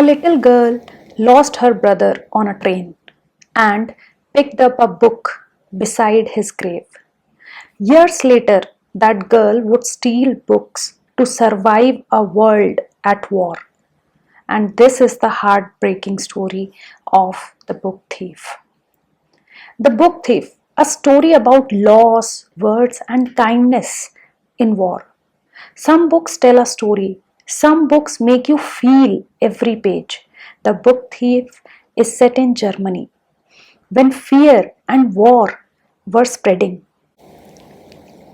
A little girl lost her brother on a train and picked up a book beside his grave. Years later, that girl would steal books to survive a world at war. And this is the heartbreaking story of The Book Thief. The Book Thief, a story about loss, words, and kindness in war. Some books tell a story, some books make you feel every page. The Book Thief is set in Germany when fear and war were spreading.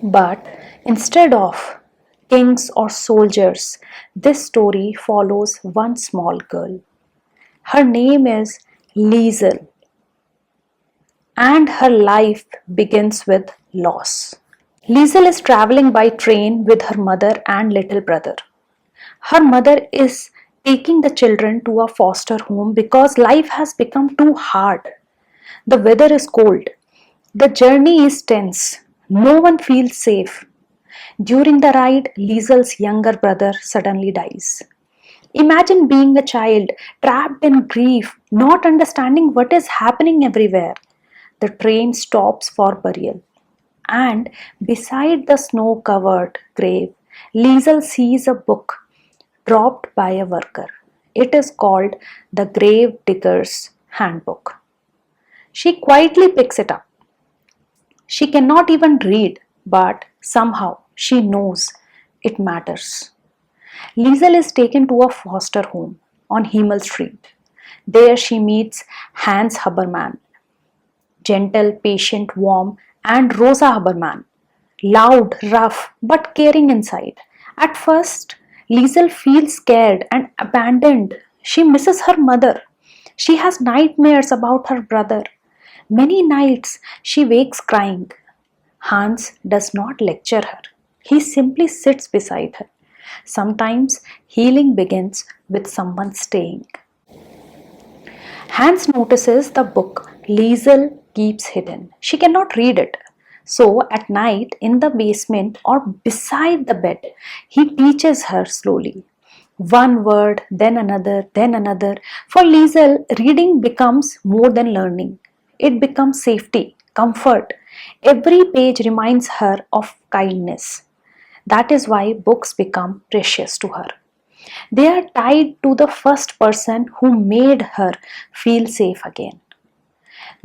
But instead of kings or soldiers, this story follows one small girl. Her name is Liesel, and her life begins with loss. Liesel is traveling by train with her mother and little brother. Her mother is taking the children to a foster home because life has become too hard. The weather is cold. The journey is tense. No one feels safe. During the ride, Liesel's younger brother suddenly dies. Imagine being a child trapped in grief, not understanding what is happening everywhere. The train stops for burial. And beside the snow covered grave, Liesel sees a book dropped by a worker. It is called The Grave Digger's Handbook. She quietly picks it up. She cannot even read, but somehow she knows it matters. Liesel is taken to a foster home on Himmel Street. There she meets Hans Habermann, gentle, patient, warm, and Rosa Habermann, loud, rough, but caring inside. At first, Liesel feels scared and abandoned. She misses her mother. She has nightmares about her brother. Many nights she wakes crying. Hans does not lecture her. He simply sits beside her. Sometimes healing begins with someone staying. Hans notices the book Liesel keeps hidden. She cannot read it. So at night in the basement or beside the bed, he teaches her slowly. One word, then another, then another. For Liesel, reading becomes more than learning. It becomes safety, comfort. Every page reminds her of kindness. That is why books become precious to her. They are tied to the first person who made her feel safe again.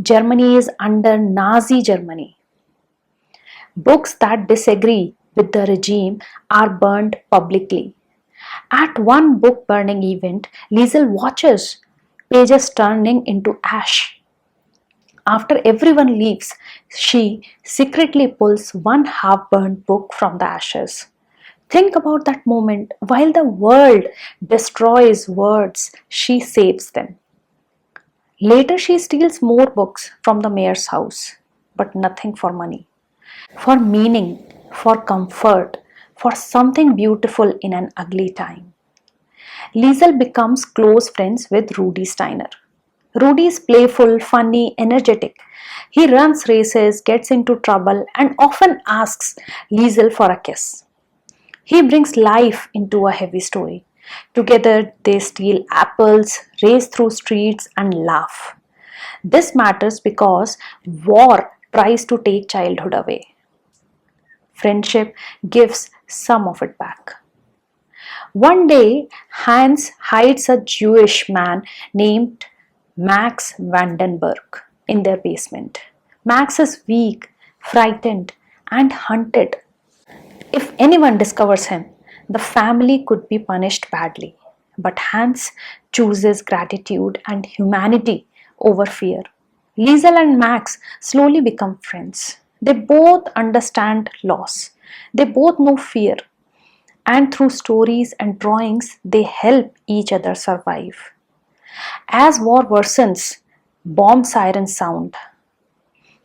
Germany is under Nazi Germany. Books that disagree with the regime are burned publicly. At one book burning event, Liesel watches pages turning into ash. After everyone leaves, she secretly pulls one half burnt book from the ashes. Think about that moment. While the world destroys words, she saves them. Later, she steals more books from the mayor's house, but nothing for money. For meaning, for comfort, for something beautiful in an ugly time. Liesel becomes close friends with Rudy Steiner. Rudy is playful, funny, energetic. He runs races, gets into trouble, and often asks Liesel for a kiss. He brings life into a heavy story. Together, they steal apples, race through streets, and laugh. This matters because war tries to take childhood away. Friendship gives some of it back. One day, Hans hides a Jewish man named Max Vandenberg in their basement. Max is weak, frightened, and hunted. If anyone discovers him, the family could be punished badly. But Hans chooses gratitude and humanity over fear. Liesel and Max slowly become friends. They both understand loss. They both know fear. And through stories and drawings, they help each other survive. As war worsens, bomb sirens sound.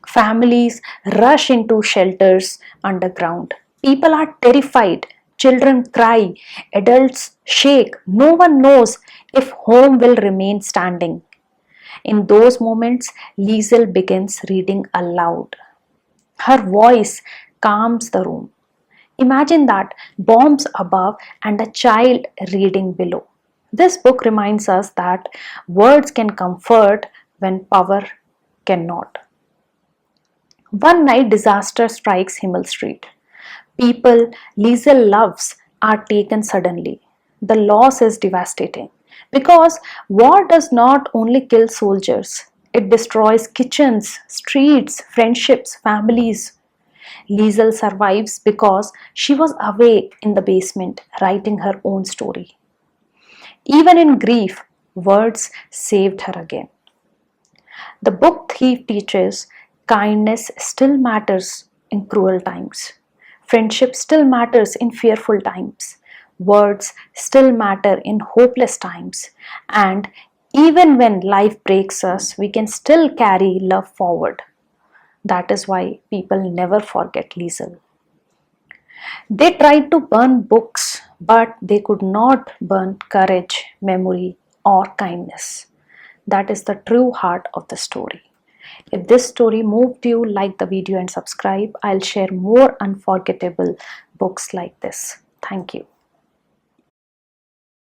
Families rush into shelters underground. People are terrified. Children cry. Adults shake. No one knows if home will remain standing. In those moments, Liesel begins reading aloud. Her voice calms the room. Imagine that bombs above and a child reading below. This book reminds us that words can comfort when power cannot. One night, disaster strikes Himmel Street. People Liesel loves are taken suddenly. The loss is devastating because war does not only kill soldiers, it destroys kitchens, streets, friendships, families. Liesel survives because she was awake in the basement writing her own story. Even in grief, words saved her again. The book thief teaches kindness still matters in cruel times. Friendship still matters in fearful times. Words still matter in hopeless times. And even when life breaks us, we can still carry love forward. That is why people never forget Liesel. They tried to burn books, but they could not burn courage, memory, or kindness. That is the true heart of the story. If this story moved you, like the video and subscribe. I'll share more unforgettable books like this. Thank you.